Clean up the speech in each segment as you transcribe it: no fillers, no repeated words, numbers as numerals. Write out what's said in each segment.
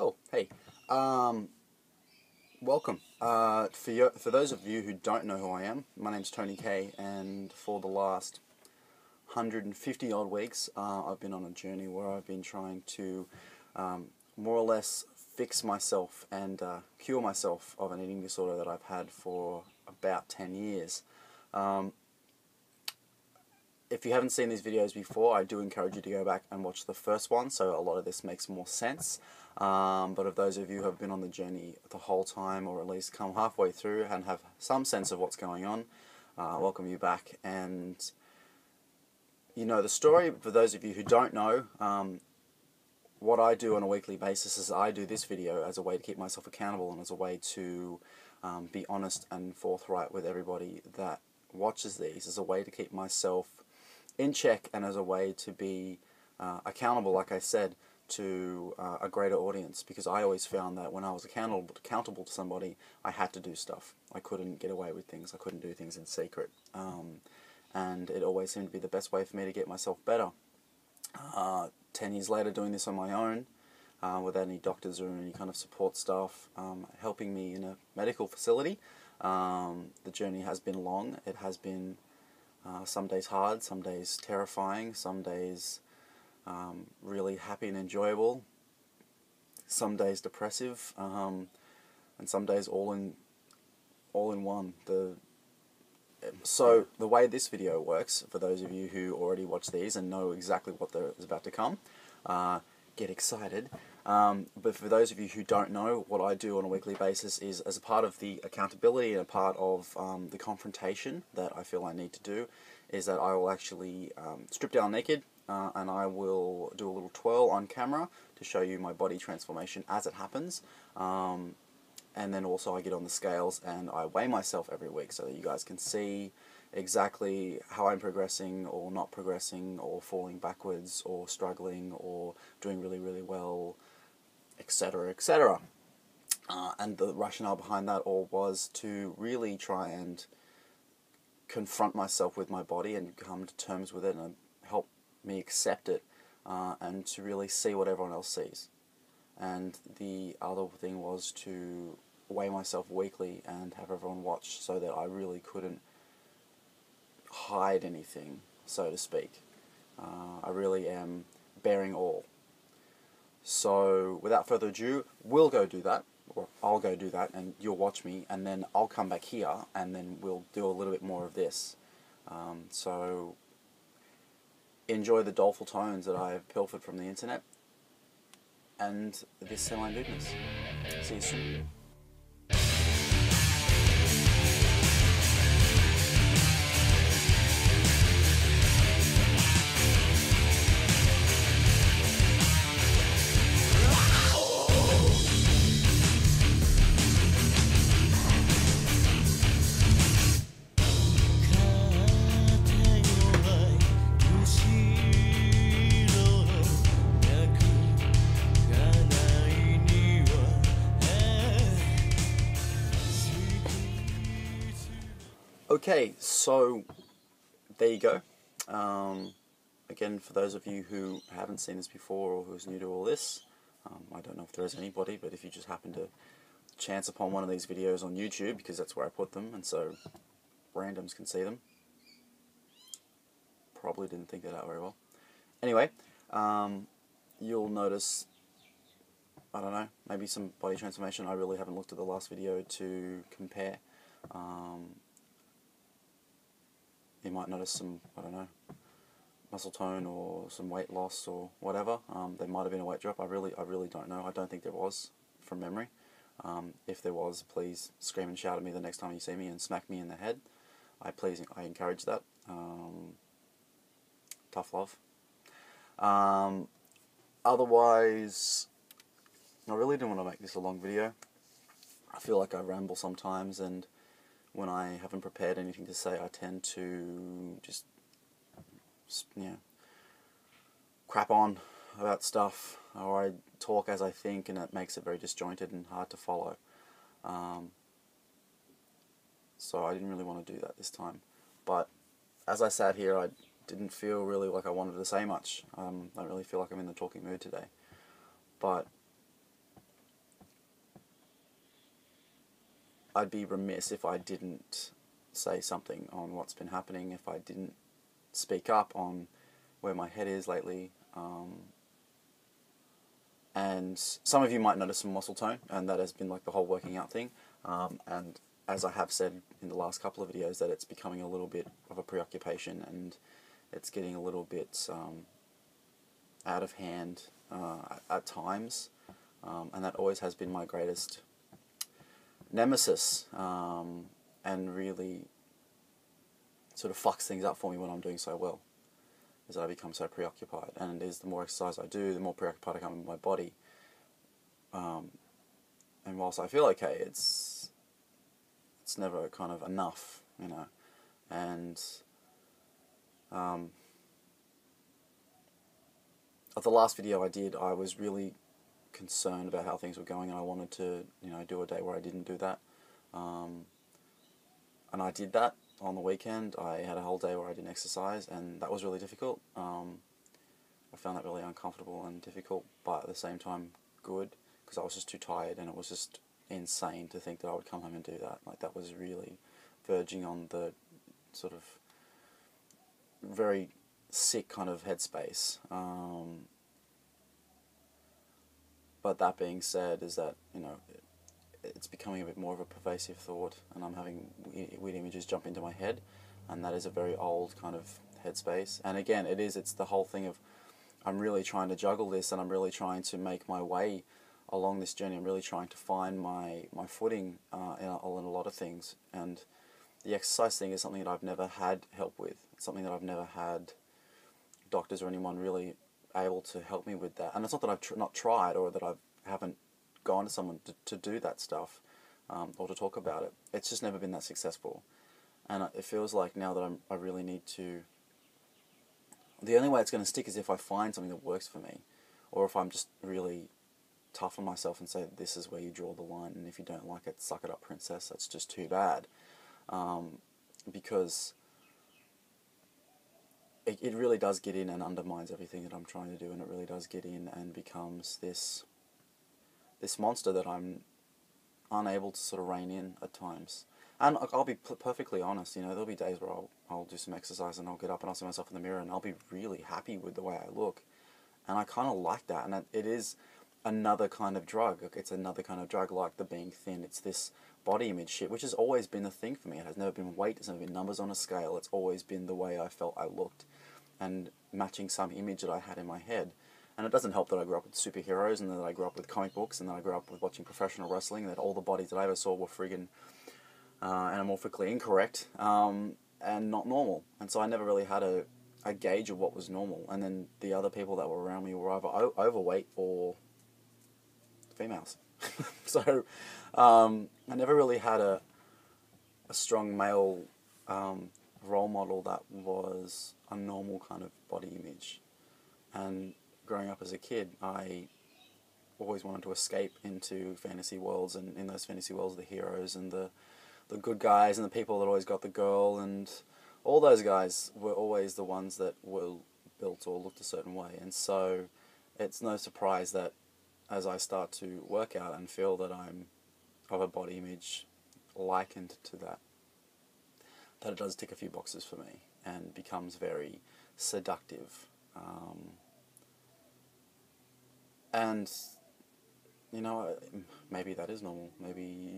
Oh, hey. Welcome. For those of you who don't know who I am, my name's Tony K, and for the last 150 odd weeks, I've been on a journey where I've been trying to more or less fix myself and cure myself of an eating disorder that I've had for about 10 years. If you haven't seen these videos before, I do encourage you to go back and watch the first one, so a lot of this makes more sense. But of those of you who have been on the journey the whole time, or at least come halfway through and have some sense of what's going on, welcome you back. And you know the story. For those of you who don't know, what I do on a weekly basis is I do this video as a way to keep myself accountable and as a way to be honest and forthright with everybody that watches these, as a way to keep myself in check and as a way to be accountable, like I said, to a greater audience, because I always found that when I was accountable to somebody, I had to do stuff. I couldn't get away with things. I couldn't do things in secret. And it always seemed to be the best way for me to get myself better. 10 years later, doing this on my own, without any doctors or any kind of support staff helping me in a medical facility, the journey has been long. It has been some days hard, some days terrifying, some days really happy and enjoyable, some days depressive, and some days all in one. So the way this video works, for those of you who already watch these and know exactly what is about to come, get excited. But for those of you who don't know, what I do on a weekly basis is, as a part of the accountability and a part of the confrontation that I feel I need to do, is that I will actually strip down naked and I will do a little twirl on camera to show you my body transformation as it happens. And then also I get on the scales and I weigh myself every week so that you guys can see exactly how I'm progressing or not progressing, or falling backwards or struggling or doing really, really well, etc., etc. And the rationale behind that all was to really try and confront myself with my body and come to terms with it and help me accept it, and to really see what everyone else sees. And the other thing was to weigh myself weekly and have everyone watch, so that I really couldn't hide anything, so to speak. I really am bearing all. So without further ado, we'll go do that, or I'll go do that, and you'll watch me, and then I'll come back here and then we'll do a little bit more of this. So enjoy the doleful tones that I have pilfered from the internet and this semi-nudeness. See you soon. Okay, so there you go. Again, for those of you who haven't seen this before or who's new to all this, I don't know if there is anybody, but if you just happen to chance upon one of these videos on YouTube, because that's where I put them, and so randoms can see them. Probably didn't think that out very well. Anyway, you'll notice, I don't know, maybe some body transformation. I really haven't looked at the last video to compare. You might notice some, I don't know, muscle tone or some weight loss or whatever. There might have been a weight drop. I really don't know. I don't think there was, from memory. If there was, please scream and shout at me the next time you see me and smack me in the head. I encourage that. Tough love. Otherwise, I really didn't want to make this a long video. I feel like I ramble sometimes, and when I haven't prepared anything to say, I tend to just, crap on about stuff, or I talk as I think, and it makes it very disjointed and hard to follow. So I didn't really want to do that this time. But as I sat here, I didn't feel really like I wanted to say much. I don't really feel like I'm in the talking mood today. But I'd be remiss if I didn't say something on what's been happening, if I didn't speak up on where my head is lately. And some of you might notice some muscle tone, and that has been like the whole working out thing. And as I have said in the last couple of videos, that it's becoming a little bit of a preoccupation, and it's getting a little bit out of hand at times. And that always has been my greatest nemesis, and really sort of fucks things up for me when I'm doing so well, is that I become so preoccupied. And it is the more exercise I do, the more preoccupied I become with my body. And whilst I feel okay, it's never kind of enough, you know. And at the last video I did, I was really concerned about how things were going, and I wanted to, you know, do a day where I didn't do that. And I did that on the weekend. I had a whole day where I didn't exercise, and that was really difficult. I found that really uncomfortable and difficult, but at the same time good, because I was just too tired, and it was just insane to think that I would come home and do that. Like, that was really verging on the sort of very sick kind of headspace. But that being said, is that, you know, it's becoming a bit more of a pervasive thought, and I'm having weird images jump into my head, and that is a very old kind of headspace. And again, it's the whole thing of, I'm really trying to juggle this, and I'm really trying to make my way along this journey. I'm really trying to find my footing in a lot of things. And the exercise thing is something that I've never had help with. It's something that I've never had doctors or anyone really able to help me with that. And it's not that I've not tried, or that I haven't gone to someone to do that stuff, or to talk about it. It's just never been that successful. And it feels like now that I really need to... The only way it's going to stick is if I find something that works for me, or if I'm just really tough on myself and say, this is where you draw the line, and if you don't like it, suck it up, princess. That's just too bad. Because it really does get in and undermines everything that I'm trying to do, and it really does get in and becomes this monster that I'm unable to sort of rein in at times. And I'll be perfectly honest, you know, there'll be days where I'll do some exercise, and I'll get up and I'll see myself in the mirror, and I'll be really happy with the way I look. And I kind of like that, and it is another kind of drug. It's another kind of drug, like the being thin. It's this body image shit, which has always been the thing for me. It has never been weight, it's never been numbers on a scale. It's always been the way I felt I looked, and matching some image that I had in my head. And it doesn't help that I grew up with superheroes, and that I grew up with comic books, and that I grew up with watching professional wrestling, and that all the bodies that I ever saw were friggin' anamorphically incorrect, and not normal. And so I never really had a gauge of what was normal. And then the other people that were around me were either overweight or females. So I never really had a strong male role model that was a normal kind of body image. And growing up as a kid, I always wanted to escape into fantasy worlds, and in those fantasy worlds, the heroes and the good guys and the people that always got the girl, and all those guys were always the ones that were built or looked a certain way. And so it's no surprise that as I start to work out and feel that I'm of a body image likened to that it does tick a few boxes for me and becomes very seductive. And, you know, maybe that is normal. Maybe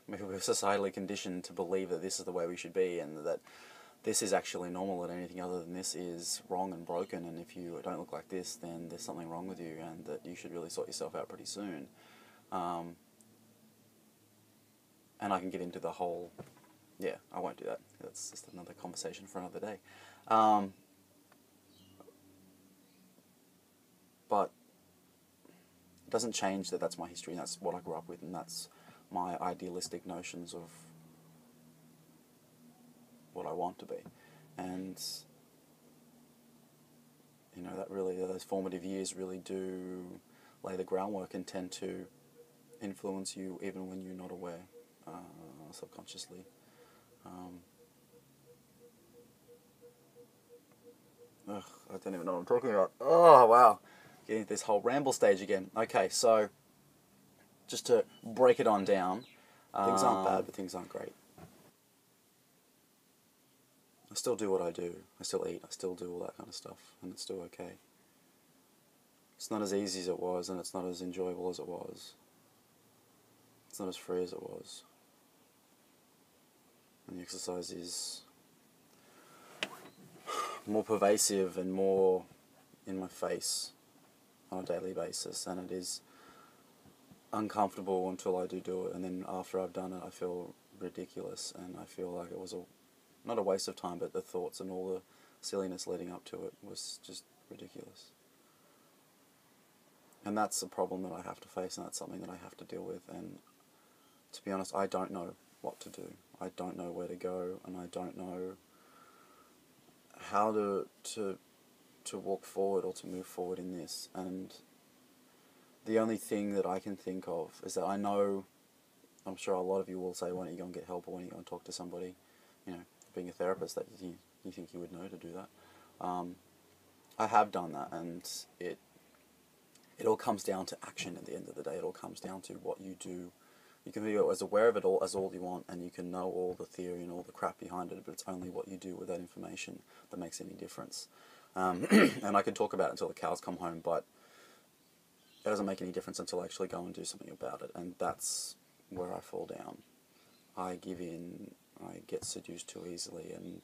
we're societally conditioned to believe that this is the way we should be, and that this is actually normal, and anything other than this is wrong and broken, and if you don't look like this, then there's something wrong with you, and that you should really sort yourself out pretty soon. And I can get into the whole... Yeah, I won't do that. That's just another conversation for another day. But it doesn't change that that's my history, and that's what I grew up with, and that's my idealistic notions of what I want to be. And, you know, that really, those formative years really do lay the groundwork and tend to influence you even when you're not aware, subconsciously. I don't even know what I'm talking about. Oh, wow. Getting into this whole ramble stage again. Okay, so just to break it on down, things aren't bad, but things aren't great. I still do what I do. I still eat. I still do all that kind of stuff, and it's still okay. It's not as easy as it was, and it's not as enjoyable as it was. It's not as free as it was. And the exercise is more pervasive and more in my face on a daily basis, and it is uncomfortable until I do it, and then after I've done it I feel ridiculous, and I feel like it was not a waste of time, but the thoughts and all the silliness leading up to it was just ridiculous. And that's a problem that I have to face, and that's something that I have to deal with, and to be honest, I don't know what to do. I don't know where to go, and I don't know how to walk forward or to move forward in this. And the only thing that I can think of is that I know, I'm sure a lot of you will say, why don't you go and get help, or why don't you go and talk to somebody, you know, being a therapist, that you think you would know to do that. I have done that, and it all comes down to action at the end of the day. It all comes down to what you do. You can be as aware of it all as all you want, and you can know all the theory and all the crap behind it, but it's only what you do with that information that makes any difference. And I can talk about it until the cows come home, but it doesn't make any difference until I actually go and do something about it, and that's where I fall down. I give in, I get seduced too easily, and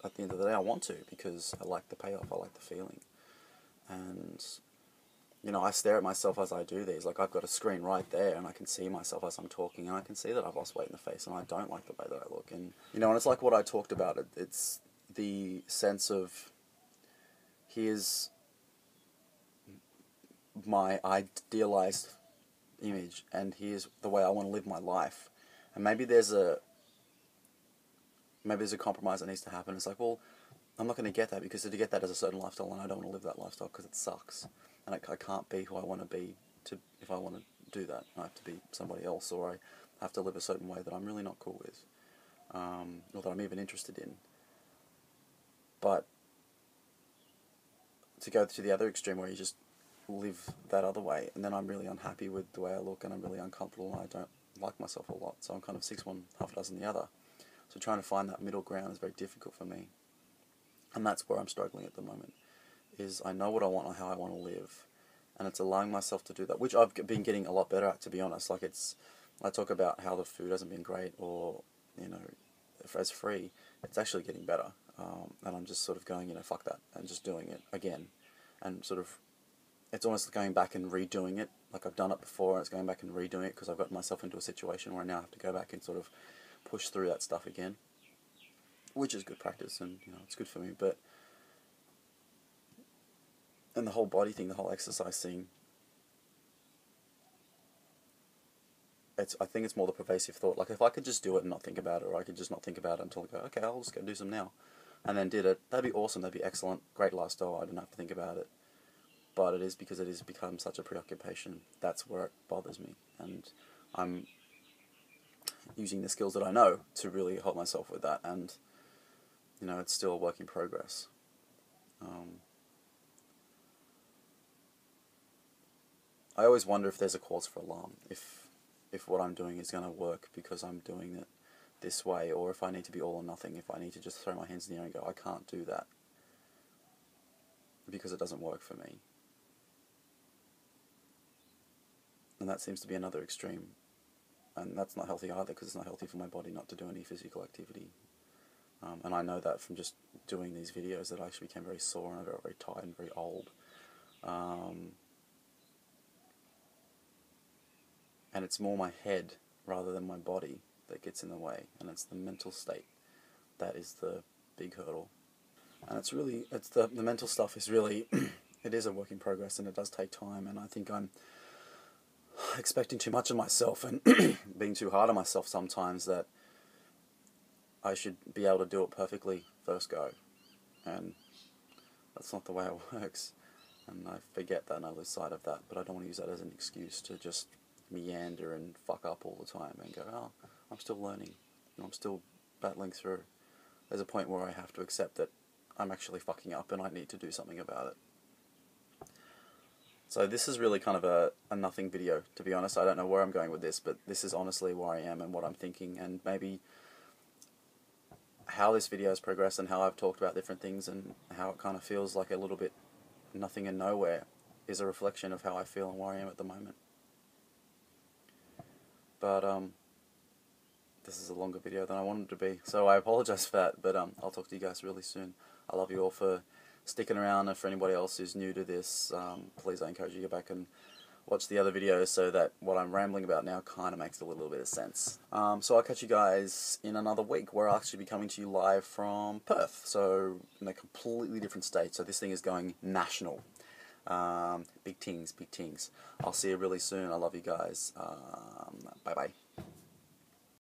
at the end of the day I want to, because I like the payoff, I like the feeling. And you know, I stare at myself as I do these. Like, I've got a screen right there, and I can see myself as I'm talking, and I can see that I've lost weight in the face, and I don't like the way that I look. And, you know, and it's like what I talked about. It's the sense of, here's my idealized image, and here's the way I want to live my life. And maybe there's a compromise that needs to happen. It's like, well, I'm not going to get that, because to get that as a certain lifestyle, and I don't want to live that lifestyle because it sucks. And I can't be who I want to be if I want to do that. I have to be somebody else, or I have to live a certain way that I'm really not cool with, or that I'm even interested in. But to go to the other extreme where you just live that other way, and then I'm really unhappy with the way I look, and I'm really uncomfortable, and I don't like myself a lot, so I'm kind of 6 one, half a dozen the other. So trying to find that middle ground is very difficult for me. And that's where I'm struggling at the moment, is I know what I want and how I want to live, and it's allowing myself to do that, which I've been getting a lot better at, to be honest. Like, I talk about how the food hasn't been great, or, you know, as free, it's actually getting better, and I'm just sort of going, you know, fuck that, and just doing it again, and sort of, it's almost going back and redoing it. Like, I've done it before, and it's going back and redoing it, because I've got myself into a situation where I now have to go back and sort of push through that stuff again, which is good practice, and, you know, it's good for me. But and the whole body thing, the whole exercise thing, I think it's more the pervasive thought. Like, if I could just do it and not think about it, or I could just not think about it until I go, okay, I'll just go do some now, and then did it, that'd be awesome, that'd be excellent, great lifestyle, I don't have to think about it. But it is, because it has become such a preoccupation, that's where it bothers me, and I'm using the skills that I know to really help myself with that, and, you know, it's still a work in progress. I always wonder if there's a cause for alarm, if what I'm doing is going to work because I'm doing it this way, or if I need to be all or nothing, if I need to just throw my hands in the air and go, I can't do that, because it doesn't work for me. And that seems to be another extreme, and that's not healthy either, because it's not healthy for my body not to do any physical activity. And I know that from just doing these videos, that I actually became very sore, and I got very tired and very old. And it's more my head rather than my body that gets in the way, and it's the mental state that is the big hurdle. And it's the mental stuff is really, it is a work in progress, and it does take time, and I think I'm expecting too much of myself, and being too hard on myself sometimes, that I should be able to do it perfectly first go, and that's not the way it works, and I forget that and I lose sight of that. But I don't want to use that as an excuse to just meander and fuck up all the time and go, oh, I'm still learning, and I'm still battling through. There's a point where I have to accept that I'm actually fucking up and I need to do something about it. So this is really kind of a nothing video, to be honest. I don't know where I'm going with this, but this is honestly where I am and what I'm thinking, and maybe how this video has progressed and how I've talked about different things and how it kind of feels like a little bit nothing and nowhere is a reflection of how I feel and where I am at the moment. But this is a longer video than I wanted it to be, so I apologize for that, but I'll talk to you guys really soon. I love you all for sticking around, and for anybody else who's new to this, please, I encourage you to go back and watch the other videos so that what I'm rambling about now kind of makes a little bit of sense. So I'll catch you guys in another week, where I'll actually be coming to you live from Perth, so in a completely different state. So this thing is going national. Big things, big things. I'll see you really soon. I love you guys. Bye bye.